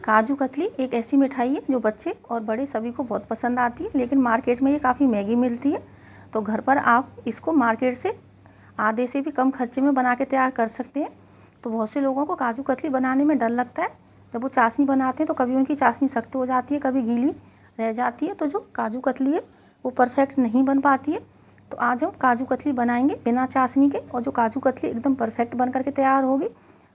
काजू कतली एक ऐसी मिठाई है जो बच्चे और बड़े सभी को बहुत पसंद आती है, लेकिन मार्केट में ये काफ़ी महंगी मिलती है। तो घर पर आप इसको मार्केट से आधे से भी कम खर्चे में बना के तैयार कर सकते हैं। तो बहुत से लोगों को काजू कतली बनाने में डर लगता है। जब वो चाशनी बनाते हैं तो कभी उनकी चाशनी सख्त हो जाती है, कभी गीली रह जाती है, तो जो काजू कतली है वो परफेक्ट नहीं बन पाती है। तो आज हम काजू कतली बनाएंगे बिना चाशनी के, और जो काजू कतली एकदम परफेक्ट बन करके तैयार होगी।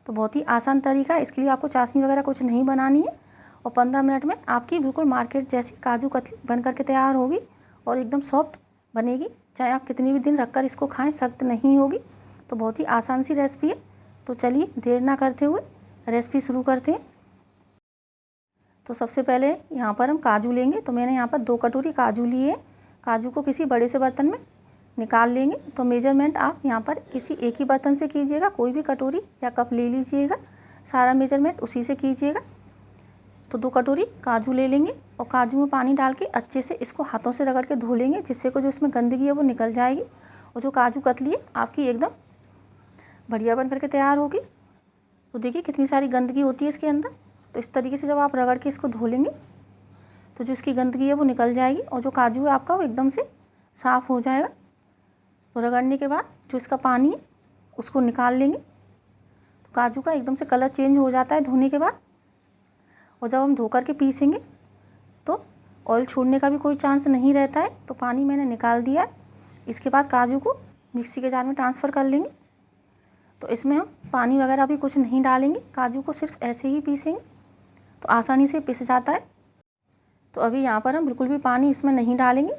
तो बहुत ही आसान तरीका है, इसके लिए आपको चाशनी वगैरह कुछ नहीं बनानी है, और 15 मिनट में आपकी बिल्कुल मार्केट जैसी काजू कतली बन करके तैयार होगी और एकदम सॉफ्ट बनेगी। चाहे आप कितनी भी दिन रखकर इसको खाएं, सख्त नहीं होगी। तो बहुत ही आसान सी रेसिपी है। तो चलिए देर ना करते हुए रेसिपी शुरू करते हैं। तो सबसे पहले यहाँ पर हम काजू लेंगे। तो मैंने यहाँ पर 2 कटोरी काजू लिए। काजू को किसी बड़े से बर्तन में निकाल लेंगे। तो मेजरमेंट आप यहाँ पर किसी एक ही बर्तन से कीजिएगा, कोई भी कटोरी या कप ले लीजिएगा, सारा मेजरमेंट उसी से कीजिएगा। तो 2 कटोरी काजू ले लेंगे और काजू में पानी डाल के अच्छे से इसको हाथों से रगड़ के धो लेंगे, जिससे को जो इसमें गंदगी है वो निकल जाएगी और जो काजू कतली है आपकी एकदम बढ़िया बन करके तैयार होगी। तो देखिए कितनी सारी गंदगी होती है इसके अंदर। तो इस तरीके से जब आप रगड़ के इसको धो लेंगे तो जो इसकी गंदगी है वो निकल जाएगी और जो काजू है आपका वो एकदम से साफ़ हो जाएगा। तो रगड़ने के बाद जो इसका पानी है उसको निकाल लेंगे। तो काजू का एकदम से कलर चेंज हो जाता है धोने के बाद। और जब हम धो कर के पीसेंगे तो ऑयल छोड़ने का भी कोई चांस नहीं रहता है। तो पानी मैंने निकाल दिया है। इसके बाद काजू को मिक्सी के जार में ट्रांसफ़र कर लेंगे। तो इसमें हम पानी वगैरह भी कुछ नहीं डालेंगे, काजू को सिर्फ ऐसे ही पीसेंगे तो आसानी से पिस जाता है। तो अभी यहाँ पर हम बिल्कुल भी पानी इसमें नहीं डालेंगे,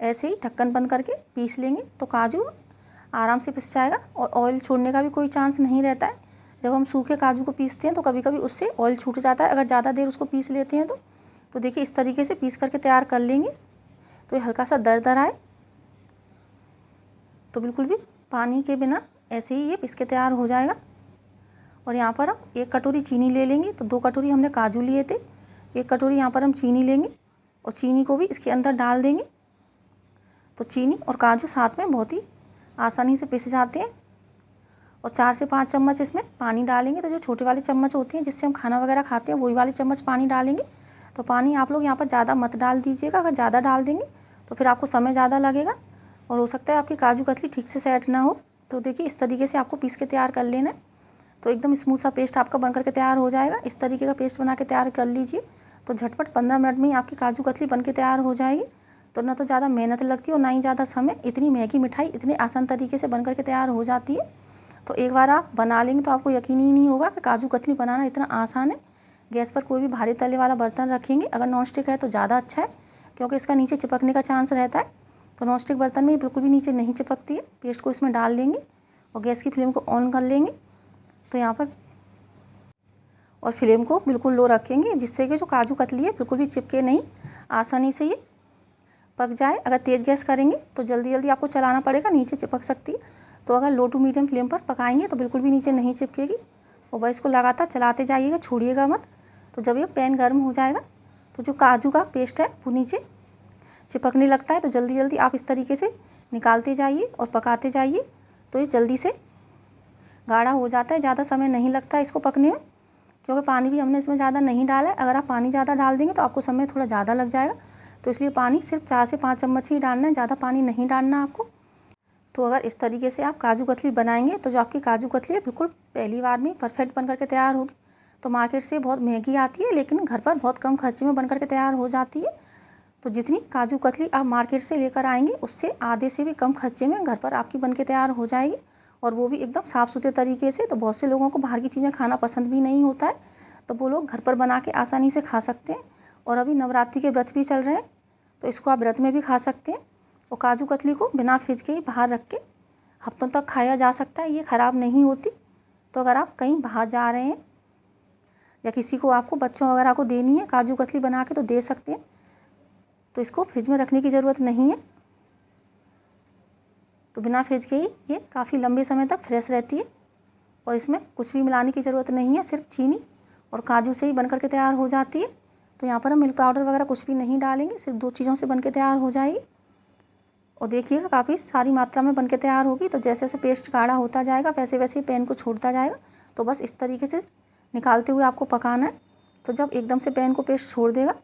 ऐसे ही ढक्कन बंद करके पीस लेंगे। तो काजू आराम से पिस जाएगा और ऑयल छोड़ने का भी कोई चांस नहीं रहता है। जब हम सूखे काजू को पीसते हैं तो कभी कभी उससे ऑयल छूट जाता है, अगर ज़्यादा देर उसको पीस लेते हैं तो देखिए इस तरीके से पीस करके तैयार कर लेंगे। तो ये हल्का सा दरदरा है, तो बिल्कुल भी पानी के बिना ऐसे ही ये पिस के तैयार हो जाएगा। और यहाँ पर हम 1 कटोरी चीनी ले लेंगे। तो 2 कटोरी हमने काजू लिए थे, 1 कटोरी यहाँ पर हम चीनी लेंगे और चीनी को भी इसके अंदर डाल देंगे। तो चीनी और काजू साथ में बहुत ही आसानी से पिस जाते हैं। और 4 से 5 चम्मच इसमें पानी डालेंगे। तो जो छोटे वाले चम्मच होते हैं जिससे हम खाना वगैरह खाते हैं, वही वाले चम्मच पानी डालेंगे। तो पानी आप लोग यहाँ पर ज़्यादा मत डाल दीजिएगा, अगर ज़्यादा डाल देंगे तो फिर आपको समय ज़्यादा लगेगा और हो सकता है आपकी काजू कतली ठीक से सेट ना हो। तो देखिए इस तरीके से आपको पीस के तैयार कर लेना है। तो एकदम स्मूथ सा पेस्ट आपका बन करके तैयार हो जाएगा। इस तरीके का पेस्ट बना के तैयार कर लीजिए। तो झटपट 15 मिनट में ही आपकी काजू कतली बन के तैयार हो जाएगी। तो ना तो ज़्यादा मेहनत लगती है और ना ही ज़्यादा समय। इतनी महंगी मिठाई इतने आसान तरीके से बन करके तैयार हो जाती है। तो एक बार आप बना लेंगे तो आपको यकीन ही नहीं होगा कि काजू कतली बनाना इतना आसान है। गैस पर कोई भी भारी तले वाला बर्तन रखेंगे, अगर नॉन स्टिक है तो ज़्यादा अच्छा है, क्योंकि इसका नीचे चिपकने का चांस रहता है। तो नॉन स्टिक बर्तन में बिल्कुल भी नीचे नहीं चिपकती है। पेस्ट को इसमें डाल लेंगे और गैस की फ्लेम को ऑन कर लेंगे। तो यहाँ पर और फ्लेम को बिल्कुल लो रखेंगे, जिससे कि जो काजू कतली है बिल्कुल भी चिपके नहीं, आसानी से ये पक जाए। अगर तेज़ गैस करेंगे तो जल्दी जल्दी आपको चलाना पड़ेगा, नीचे चिपक सकती है। तो अगर लो टू मीडियम फ्लेम पर पकाएंगे तो बिल्कुल भी नीचे नहीं चिपकेगी। और बस इसको लगातार चलाते जाइएगा, छोड़िएगा मत। तो जब ये पैन गर्म हो जाएगा तो जो काजू का पेस्ट है वो नीचे चिपकने लगता है। तो जल्दी जल्दी आप इस तरीके से निकालते जाइए और पकाते जाइए। तो ये जल्दी से गाढ़ा हो जाता है, ज़्यादा समय नहीं लगता है इसको पकने में, क्योंकि पानी भी हमने इसमें ज़्यादा नहीं डाला है। अगर आप पानी ज़्यादा डाल देंगे तो आपको समय थोड़ा ज़्यादा लग जाएगा। तो इसलिए पानी सिर्फ 4 से 5 चम्मच ही डालना है, ज़्यादा पानी नहीं डालना आपको। तो अगर इस तरीके से आप काजू कतली बनाएंगे तो जो आपकी काजू कतली है बिल्कुल पहली बार में परफेक्ट बन करके तैयार होगी। तो मार्केट से बहुत महंगी आती है, लेकिन घर पर बहुत कम खर्चे में बन करके तैयार हो जाती है। तो जितनी काजू कतली आप मार्केट से लेकर आएंगे उससे आधे से भी कम खर्चे में घर पर आपकी बन के तैयार हो जाएगी, और वो भी एकदम साफ़ सुथरे तरीके से। तो बहुत से लोगों को बाहर की चीज़ें खाना पसंद भी नहीं होता है, तो वो लोग घर पर बना के आसानी से खा सकते हैं। और अभी नवरात्रि के व्रत भी चल रहे हैं, तो इसको आप व्रत में भी खा सकते हैं। और काजू कतली को बिना फ्रिज के ही बाहर रख के हफ्तों तक खाया जा सकता है, ये ख़राब नहीं होती। तो अगर आप कहीं बाहर जा रहे हैं या किसी को आपको बच्चों वगैरह को देनी है काजू कतली बना के, तो दे सकते हैं। तो इसको फ्रिज में रखने की ज़रूरत नहीं है। तो बिना फ्रिज के ही ये काफ़ी लंबे समय तक फ्रेश रहती है और इसमें कुछ भी मिलाने की ज़रूरत नहीं है, सिर्फ चीनी और काजू से ही बन करके तैयार हो जाती है। तो यहाँ पर हम मिल्क पाउडर वगैरह कुछ भी नहीं डालेंगे, सिर्फ 2 चीज़ों से बन के तैयार हो जाएगी। और देखिएगा काफ़ी सारी मात्रा में बन के तैयार होगी। तो जैसे जैसे पेस्ट गाढ़ा होता जाएगा वैसे वैसे पैन को छोड़ता जाएगा। तो बस इस तरीके से निकालते हुए आपको पकाना है। तो जब एकदम से पैन को पेस्ट छोड़ देगा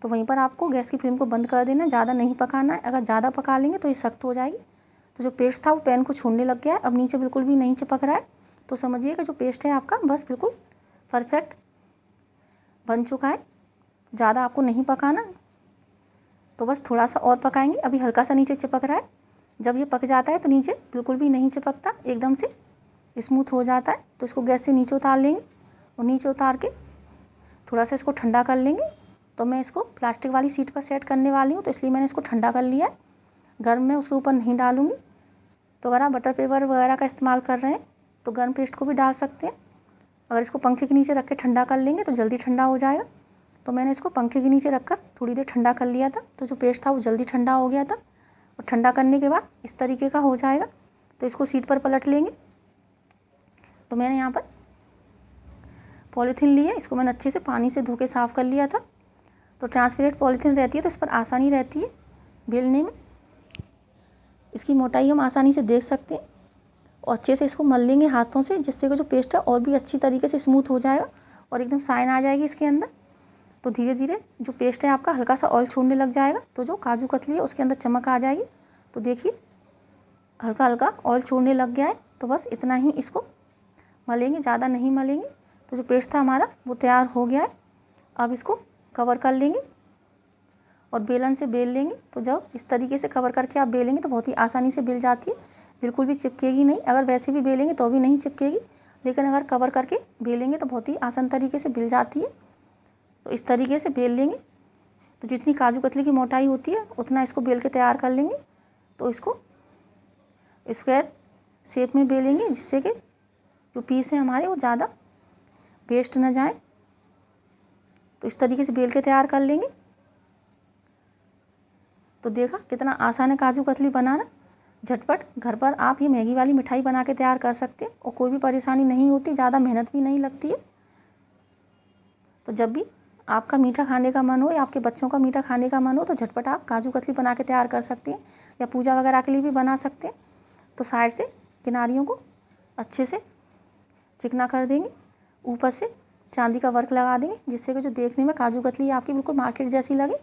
तो वहीं पर आपको गैस की फ्लेम को बंद कर देना है, ज़्यादा नहीं पकाना है। अगर ज़्यादा पका लेंगे तो ये सख्त हो जाएगी। तो जो पेस्ट था वो पैन को छोड़ने लग गया है, अब नीचे बिल्कुल भी नहीं चिपक रहा है। तो समझिए कि जो पेस्ट है आपका बस बिल्कुल परफेक्ट बन चुका है। ज़्यादा आपको नहीं पकाना, तो बस थोड़ा सा और पकाएंगे। अभी हल्का सा नीचे चिपक रहा है, जब ये पक जाता है तो नीचे बिल्कुल भी नहीं चिपकता, एकदम से स्मूथ हो जाता है। तो इसको गैस से नीचे उतार लेंगे और नीचे उतार के थोड़ा सा इसको ठंडा कर लेंगे। तो मैं इसको प्लास्टिक वाली शीट पर सेट करने वाली हूँ, तो इसलिए मैंने इसको ठंडा कर लिया है। गर्म में उसके ऊपर नहीं डालूँगी। तो अगर आप बटर पेपर वगैरह का इस्तेमाल कर रहे हैं तो गर्म पेस्ट को भी डाल सकते हैं। अगर इसको पंखे के नीचे रख के ठंडा कर लेंगे तो जल्दी ठंडा हो जाएगा। तो मैंने इसको पंखे के नीचे रखकर थोड़ी देर ठंडा कर लिया था, तो जो पेस्ट था वो जल्दी ठंडा हो गया था। और ठंडा करने के बाद इस तरीके का हो जाएगा। तो इसको शीट पर पलट लेंगे। तो मैंने यहाँ पर पॉलीथीन ली है, इसको मैंने अच्छे से पानी से धो के साफ़ कर लिया था। तो ट्रांसपेरेंट पॉलीथीन रहती है तो इस पर आसानी रहती है बेलने में। इसकी मोटाई हम आसानी से देख सकते हैं और अच्छे से इसको मल लेंगे हाथों से, जिससे कि जो पेस्ट है और भी अच्छी तरीके से स्मूथ हो जाएगा और एकदम शाइन आ जाएगी इसके अंदर। तो धीरे धीरे जो पेस्ट है आपका हल्का सा ऑयल छोड़ने लग जाएगा, तो जो काजू कतली है उसके अंदर चमक आ जाएगी। तो देखिए हल्का हल्का ऑयल छोड़ने लग गया है। तो बस इतना ही इसको मलेंगे, ज़्यादा नहीं मलेंगे। तो जो पेस्ट था हमारा वो तैयार हो गया है। अब इसको कवर कर लेंगे और बेलन से बेल लेंगे। तो जब इस तरीके से कवर करके आप बेलेंगे तो बहुत ही आसानी से बेल जाती है, बिल्कुल भी चिपकेगी नहीं। अगर वैसे भी बेलेंगे तो भी नहीं चिपकेगी, लेकिन अगर कवर करके बेलेंगे तो बहुत ही आसान तरीके से बेल जाती है। तो इस तरीके से बेल लेंगे। तो जितनी काजू कतली की मोटाई होती है उतना इसको बेल के तैयार कर लेंगे। तो इसको स्क्वायर शेप में बेलेंगे, जिससे कि जो पीस है हमारे वो ज़्यादा वेस्ट ना जाए। तो इस तरीके से बेल के तैयार कर लेंगे। तो देखा कितना आसान है काजू कतली बनाना। झटपट घर पर आप ये मैगी वाली मिठाई बना के तैयार कर सकते हैं और कोई भी परेशानी नहीं होती, ज़्यादा मेहनत भी नहीं लगती है। तो जब भी आपका मीठा खाने का मन हो या आपके बच्चों का मीठा खाने का मन हो तो झटपट आप काजू कतली बना के तैयार कर सकते हैं, या पूजा वगैरह के लिए भी बना सकते हैं। तो साइड से किनारियों को अच्छे से चिकना कर देंगे, ऊपर से चांदी का वर्क लगा देंगे, जिससे कि जो देखने में काजू कतली आपकी बिल्कुल मार्केट जैसी लगे।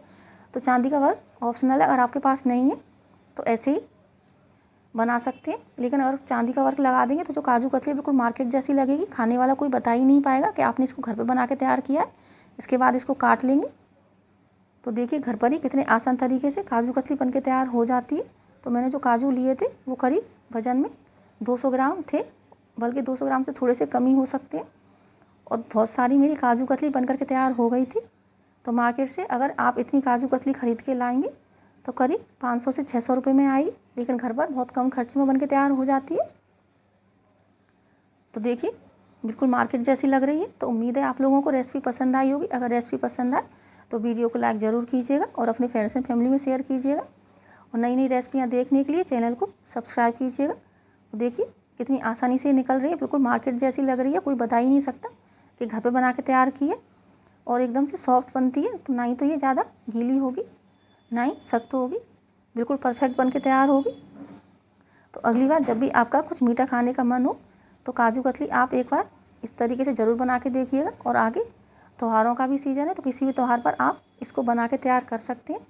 तो चांदी का वर्क ऑप्शनल है, अगर आपके पास नहीं है तो ऐसे ही बना सकते हैं। लेकिन अगर चांदी का वर्क लगा देंगे तो जो काजू कतली बिल्कुल मार्केट जैसी लगेगी, खाने वाला कोई बता ही नहीं पाएगा कि आपने इसको घर पे बना के तैयार किया है। इसके बाद इसको काट लेंगे। तो देखिए घर पर ही कितने आसान तरीके से काजू कतली बन के तैयार हो जाती है। तो मैंने जो काजू लिए थे वो करीब वज़न में 200 ग्राम थे, बल्कि 200 ग्राम से थोड़े से कम ही हो सकते हैं। और बहुत सारी मेरी काजू कतली बन कर के तैयार हो गई थी। तो मार्केट से अगर आप इतनी काजू कतली ख़रीद के लाएंगे तो करीब 500 से 600 रुपये में आएगी, लेकिन घर पर बहुत कम खर्चे में बन के तैयार हो जाती है। तो देखिए बिल्कुल मार्केट जैसी लग रही है। तो उम्मीद है आप लोगों को रेसिपी पसंद आई होगी। अगर रेसिपी पसंद आए तो वीडियो को लाइक ज़रूर कीजिएगा और अपने फ्रेंड्स एंड फैमिली में शेयर कीजिएगा। और नई नई रेसिपियाँ देखने के लिए चैनल को सब्सक्राइब कीजिएगा। तो देखिए कितनी आसानी से निकल रही है, बिल्कुल मार्केट जैसी लग रही है। कोई बता ही नहीं सकता कि घर पे बना के तैयार की है। और एकदम से सॉफ्ट बनती है, तो ना ही तो ये ज़्यादा गीली होगी ना ही सख्त होगी, बिल्कुल परफेक्ट बन के तैयार होगी। तो अगली बार जब भी आपका कुछ मीठा खाने का मन हो तो काजू कतली आप एक बार इस तरीके से ज़रूर बना के देखिएगा। और आगे त्योहारों का भी सीज़न है, तो किसी भी त्यौहार पर आप इसको बना के तैयार कर सकते हैं।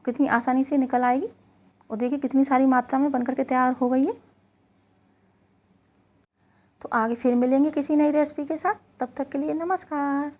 कितनी आसानी से निकल आएगी और देखिए कितनी सारी मात्रा में बनकर के तैयार हो गई है। तो आगे फिर मिलेंगे किसी नई रेसिपी के साथ, तब तक के लिए नमस्कार।